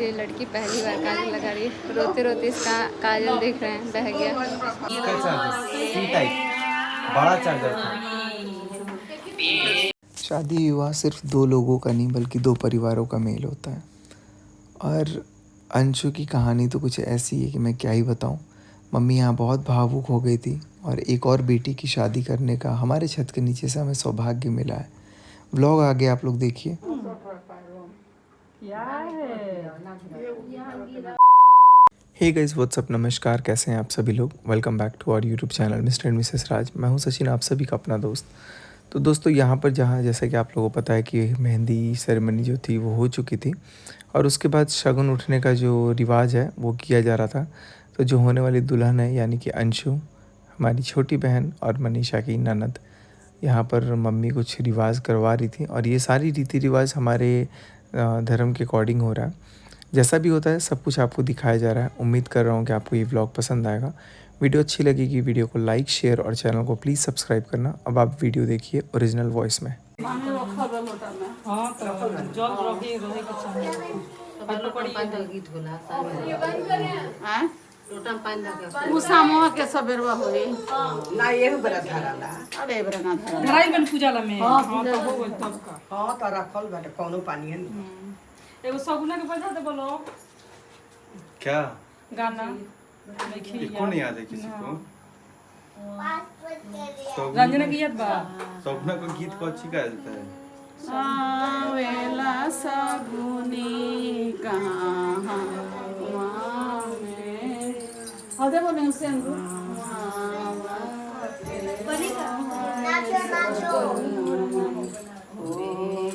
ये लड़की पहली बार काजल लगा रही है। रोते रोते इसका काजल देख रहे हैं, बह गया। इसका चार्जर सी टाइप बड़ा चार्जर था। शादी विवाह सिर्फ दो लोगों का नहीं बल्कि दो परिवारों का मेल होता है। और अंशु की कहानी तो कुछ ऐसी है कि मैं क्या ही बताऊं। मम्मी यहाँ बहुत भावुक हो गई थी और एक और बेटी की शादी करने का हमारे छत के नीचे से हमें सौभाग्य मिला है। व्लॉग आगे आप लोग देखिए। हे गाइस व्हाट्सअप, नमस्कार, कैसे हैं आप सभी लोग। Welcome back to our YouTube channel mister and missus Raj. मैं हूं सचिन, आप सभी का अपना दोस्त। तो दोस्तों यहाँ पर जैसा कि आप लोगों को पता है कि मेहंदी सेरेमनी जो थी वो हो चुकी थी और उसके बाद शगुन उठने का जो रिवाज है वो किया जा रहा था। तो जो होने वाली दुल्हन है यानी कि अंशु, हमारी छोटी बहन और मनीषा की ननद, यहाँ पर मम्मी कुछ रिवाज करवा रही थी और ये सारी रीति रिवाज हमारे धर्म के अकॉर्डिंग हो रहा है। जैसा भी होता है सब कुछ आपको दिखाया जा रहा है। उम्मीद कर रहा हूँ कि आपको ये व्लॉग पसंद आएगा। वीडियो अच्छी लगेगी वीडियो को लाइक, शेयर और चैनल को प्लीज़ सब्सक्राइब करना। अब आप वीडियो देखिए ओरिजिनल वॉइस में। उसामवा के सबेरवा होई ना ये बड़ा धराला। अरे बड़ा ना धरा धराई बन पूजा ला में हां तो हो गइल तब का। हां तो रखल बाटे कोनो पानी है। एगो सगुना के बजा दे बोलो क्या गाना इसको नहीं याद है किसी को? रंजना की याद बा? सपना को गीत को अच्छी गा देता है। आवेला सगुनी कहां अदे बोले उसे अंदर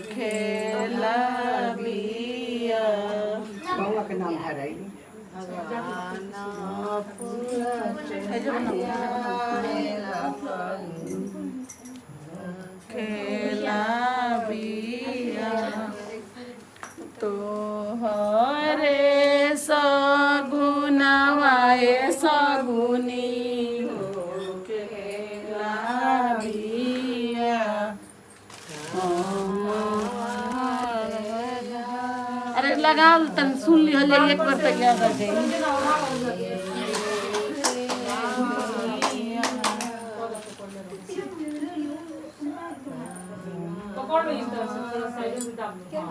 खेला बिया बाबा के नाम धराई खेला बिया तो हरे सगुनवाए सगुनी हो खेला बिया। अरे लगा तन सुन लियो ले एक बार तक याद आ जाए। पकड़ लो इस तरह से थोड़ा साइड में डाल लो।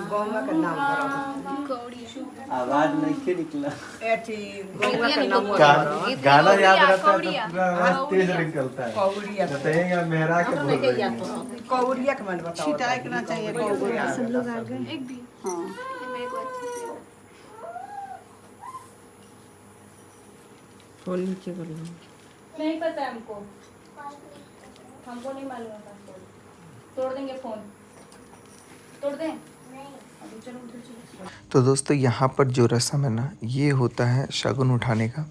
गौवा के नाम धराई आवाज नहीं के निकला। एठी गौवा के नाम गाना याद रहता है तो पूरा आवाज तेज निकलता है। कौड़िया बताइएगा मेरा के बोल रही है। कौड़िया के मन बताओ। छिटाए के ना चाहिए कौड़िया। सब लोग आ गए। एक भी हां मेरे को अच्छे फोन नीचे कर लो। नहीं पता है हमको नहीं मालूम है पासवर्ड। तोड़ देंगे फोन, तोड़ दें अभी। चलो उधर चलो। तो दोस्तों यहाँ पर जो रस्म है ना ये होता है शगुन उठाने का।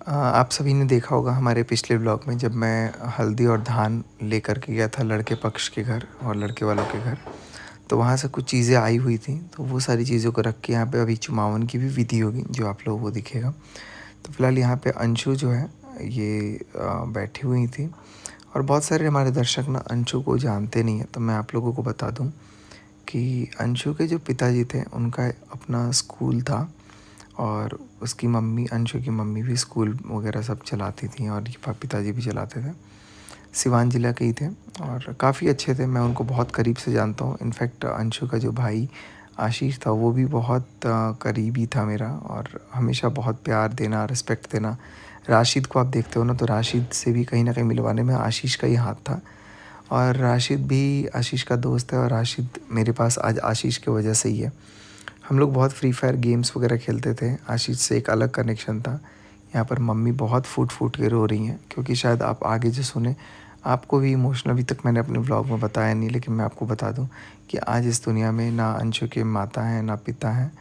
आप सभी ने देखा होगा हमारे पिछले व्लॉग में जब मैं हल्दी और धान लेकर के गया था लड़के पक्ष के घर और लड़के वालों के घर। तो वहाँ से कुछ चीज़ें आई हुई थी तो वो सारी चीज़ों को रख के यहाँ पे अभी चुमावन की भी विधि होगी जो आप लोगों को दिखेगा। तो फिलहाल यहाँ पे अंशु जो है ये बैठी हुई थी और बहुत सारे हमारे दर्शक ना अंशु को जानते नहीं हैं। तो मैं आप लोगों को बता दूँ कि अंशु के जो पिताजी थे उनका अपना स्कूल था और उसकी मम्मी, अंशु की मम्मी भी स्कूल वगैरह सब चलाती थी और पिताजी भी चलाते थे। सिवान ज़िला के ही थे और काफ़ी अच्छे थे। मैं उनको बहुत करीब से जानता हूँ। इनफैक्ट अंशु का जो भाई आशीष था वो भी बहुत करीबी था मेरा और हमेशा बहुत प्यार देना, रिस्पेक्ट देना। राशिद को आप देखते हो ना तो राशिद से भी कहीं ना कहीं मिलवाने में आशीष का ही हाथ था और राशिद भी आशीष का दोस्त है और राशिद मेरे पास आज आशीष की वजह से ही है। हम लोग बहुत फ्री फायर गेम्स वगैरह खेलते थे। आशीष से एक अलग कनेक्शन था। यहाँ पर मम्मी बहुत फूट के रो रही हैं क्योंकि शायद आप आगे जो सुने आपको भी इमोशनल, अभी तक मैंने अपने व्लॉग में बताया नहीं लेकिन मैं आपको बता दूं कि आज इस दुनिया में ना अंशु के माता हैं, ना पिता हैं,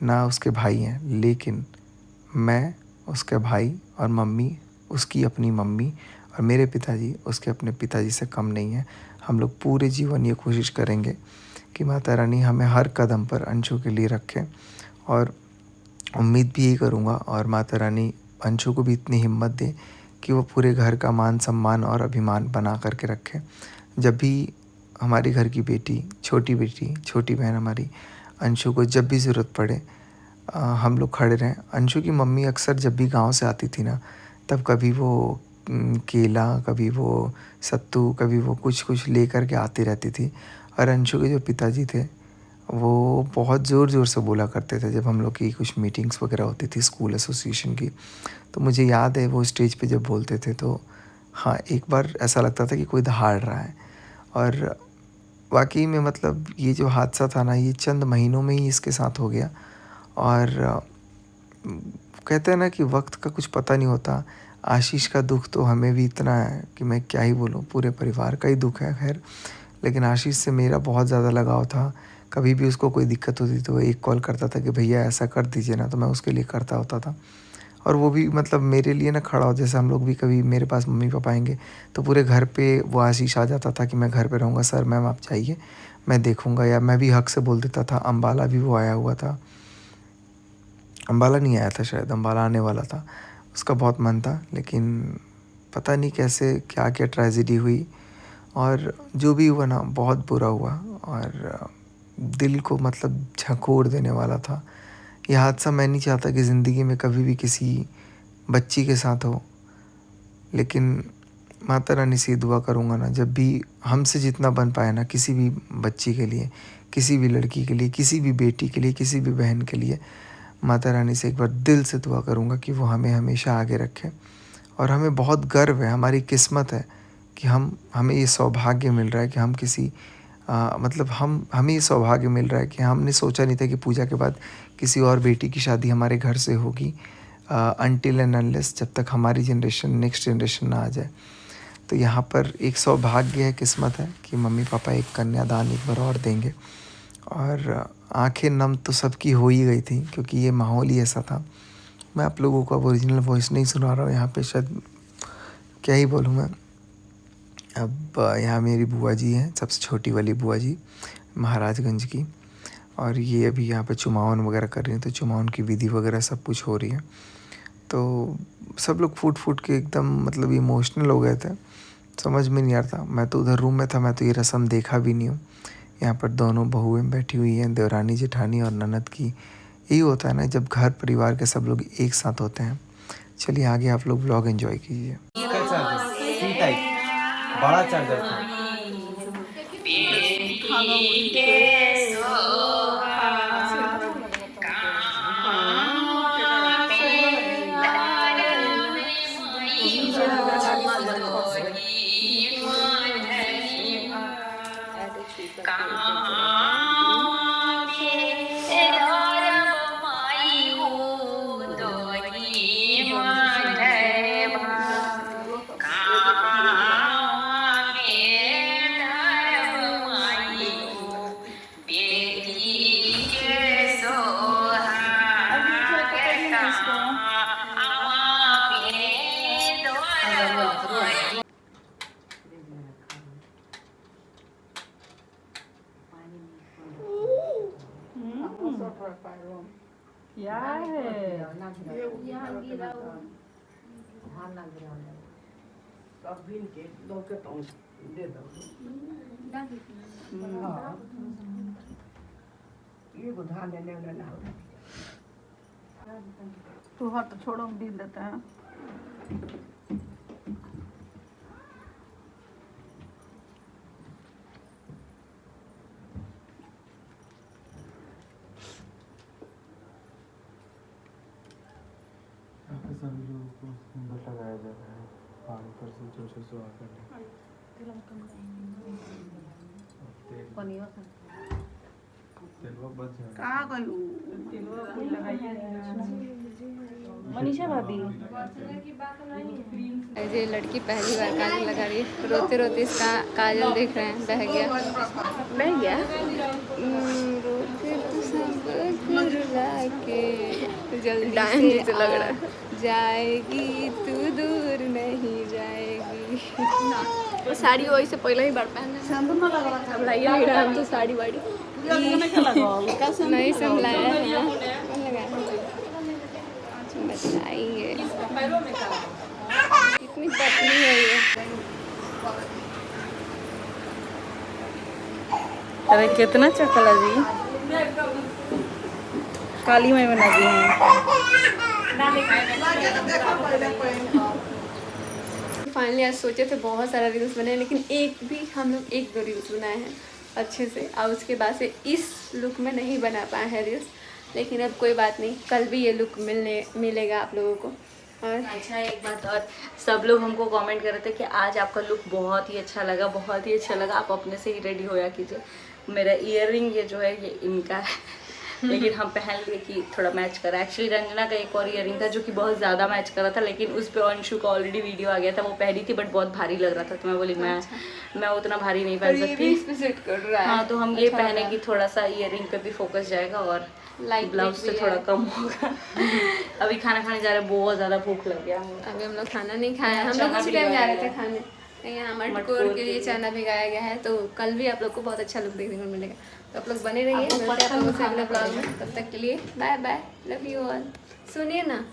ना उसके भाई हैं, लेकिन मैं, उसके भाई और मम्मी, उसकी अपनी मम्मी और मेरे पिताजी उसके अपने पिताजी से कम नहीं हैं। हम लोग पूरे जीवन ये कोशिश करेंगे कि माता रानी हमें हर कदम पर अंशु के लिए रखें और उम्मीद भी यही करूँगा और माता रानी अंशु को भी इतनी हिम्मत दे कि वो पूरे घर का मान सम्मान और अभिमान बना करके रखे। जब भी हमारे घर की बेटी, छोटी बहन हमारी अंशु को जब भी ज़रूरत पड़े हम लोग खड़े रहें। अंशु की मम्मी अक्सर जब भी गांव से आती थी ना, तब कभी वो केला, कभी वो सत्तू, कभी वो कुछ ले कर के आती रहती थी। और अंशु के जो पिताजी थे वो बहुत ज़ोर ज़ोर से बोला करते थे जब हम लोग की कुछ मीटिंग्स वगैरह होती थी स्कूल एसोसिएशन की। तो मुझे याद है वो स्टेज पे जब बोलते थे तो हाँ, एक बार ऐसा लगता था कि कोई दहाड़ रहा है। और वाकई में मतलब ये जो हादसा था ना, ये चंद महीनों में ही इसके साथ हो गया। और कहते हैं ना कि वक्त का कुछ पता नहीं होता। आशीष का दुख तो हमें भी इतना है कि मैं क्या ही बोलूँ, पूरे परिवार का ही दुख है खैर। लेकिन आशीष से मेरा बहुत ज़्यादा लगाव था। कभी भी उसको कोई दिक्कत होती तो वो एक कॉल करता था कि भैया ऐसा कर दीजिए ना, तो मैं उसके लिए करता होता था। और वो भी मतलब मेरे लिए ना खड़ा हो, जैसे हम लोग भी कभी मेरे पास मम्मी पापा आएंगे तो पूरे घर पे वो आशीष आ जाता था कि मैं घर पे रहूँगा, सर मैम आप जाइए मैं देखूँगा। या मैं भी हक से बोल देता था। अम्बाला भी वो आया हुआ था, अम्बाला नहीं आया था शायद, अम्बाला आने वाला था, उसका बहुत मन था। लेकिन पता नहीं कैसे क्या क्या ट्रेजेडी हुई, और जो भी हुआ ना बहुत बुरा हुआ और दिल को मतलब झकोड़ देने वाला था। यह हादसा मैं नहीं चाहता कि ज़िंदगी में कभी भी किसी बच्ची के साथ हो। लेकिन माता रानी से दुआ करूँगा ना, जब भी हमसे जितना बन पाए ना किसी भी बच्ची के लिए, किसी भी लड़की के लिए, किसी भी बेटी के लिए, किसी भी बहन के लिए, माता रानी से एक बार दिल से दुआ करूँगा कि वो हमें हमेशा आगे रखे। और हमें बहुत गर्व है, हमारी किस्मत है कि हमें ये सौभाग्य मिल रहा है कि हम किसी मतलब हमें ये सौभाग्य मिल रहा है कि हमने सोचा नहीं था कि पूजा के बाद किसी और बेटी की शादी हमारे घर से होगी, अनटिल एंड अनलेस जब तक हमारी जनरेशन, नेक्स्ट जनरेशन ना आ जाए। तो यहाँ पर एक सौभाग्य है, किस्मत है कि मम्मी पापा एक कन्यादान एक बार और देंगे। और आंखें नम तो सबकी हो ही गई थी क्योंकि ये माहौल ही ऐसा था। मैं आप लोगों को अब ओरिजिनल वॉइस नहीं सुना रहा हूँ यहाँ पे, शायद क्या ही बोलूँ मैं। अब यहाँ मेरी बुआ जी हैं, सबसे छोटी वाली बुआ जी महाराजगंज की, और ये अभी यहाँ पे चुमावन वगैरह कर रही हैं। तो चुमावन की विधि वगैरह सब कुछ हो रही है। तो सब लोग फूट के एकदम मतलब इमोशनल हो गए थे, समझ में नहीं आ रहा था। मैं तो उधर रूम में था, मैं तो ये रस्म देखा भी नहीं हूँ। यहाँ पर दोनों बहुएं बैठी हुई हैं, देवरानी जेठानी और ननद की। यही होता है ना जब घर परिवार के सब लोग एक साथ होते हैं। चलिए आगे आप लोग व्लॉग एंजॉय कीजिए। सी टाइप बड़ा चार्जर था। क्या है? ये को धान लेने वाला ना हो। तू हाथ तो छोड़ो, हम बीन देते हैं। सभी लोगों को सुंदर लगाया जा रहा है, पहाड़ पर से जो आकर कहाँ गई? मनीषा भाभी ये लड़की पहली बार काजल लगा रही है, रोते रोते इसका काजल देख रहे हैं, बह गया रोते तो सब रुला के जल्दी से लग रहा है जाएगी तू दूर नहीं जाएगी। वो साड़ी वही से पहले ही बार पहनना अब लाइए नहीं रहा, हम तो साड़ी वाड़ी नहीं संभलाया है, बताएंगे कितनी पतली है ये। अरे कितना चकला जी, काली में बना दी है। फाइनली आज सोचे थे बहुत सारा रील्स बने, लेकिन हम लोग एक दो रील्स बनाए हैं अच्छे से, और उसके बाद से इस लुक में नहीं बना पाए हैं रील्स। लेकिन अब कोई बात नहीं, कल भी ये लुक मिलेगा आप लोगों को। और अच्छा एक बात और, सब लोग हमको कमेंट कर रहे थे कि आज आपका लुक बहुत ही अच्छा लगा, बहुत ही अच्छा लगा, आप अपने से ही रेडी होया कीजिए। मेरा ईयररिंग ये जो है ये इनका है, लेकिन हम पहन लिए कि थोड़ा मैच करा। एक्चुअली रंजना का एक और ईयररिंग था जो कि बहुत ज़्यादा मैच कर रहा था, लेकिन उस पर अंशु का ऑलरेडी वीडियो आ गया था, वो पहनी थी बट बहुत भारी लग रहा था, तो मैं बोली मैं उतना भारी नहीं पहन सकती। हाँ, तो हम ये पहने कि थोड़ा सा ईयररिंग पे भी फोकस जाएगा और लाइट ब्लाउज से थोड़ा कम होगा। अभी खाना खाने जा रहे, बहुत ज़्यादा भूख लग गया। अभी हम लोग खाना नहीं खाया, हम लोग उसी टाइम जा रहे थे खाने। यहाँ मटकोर के लिए चना भिगाया गया है, तो कल भी आप लोग को बहुत अच्छा लुक देखने को मिलेगा। तो आप लोग बने रहिए, मिलते हैं आप लोगों से अगले ब्लॉग में। तब तक के लिए bye bye, love you all. सुनिए ना।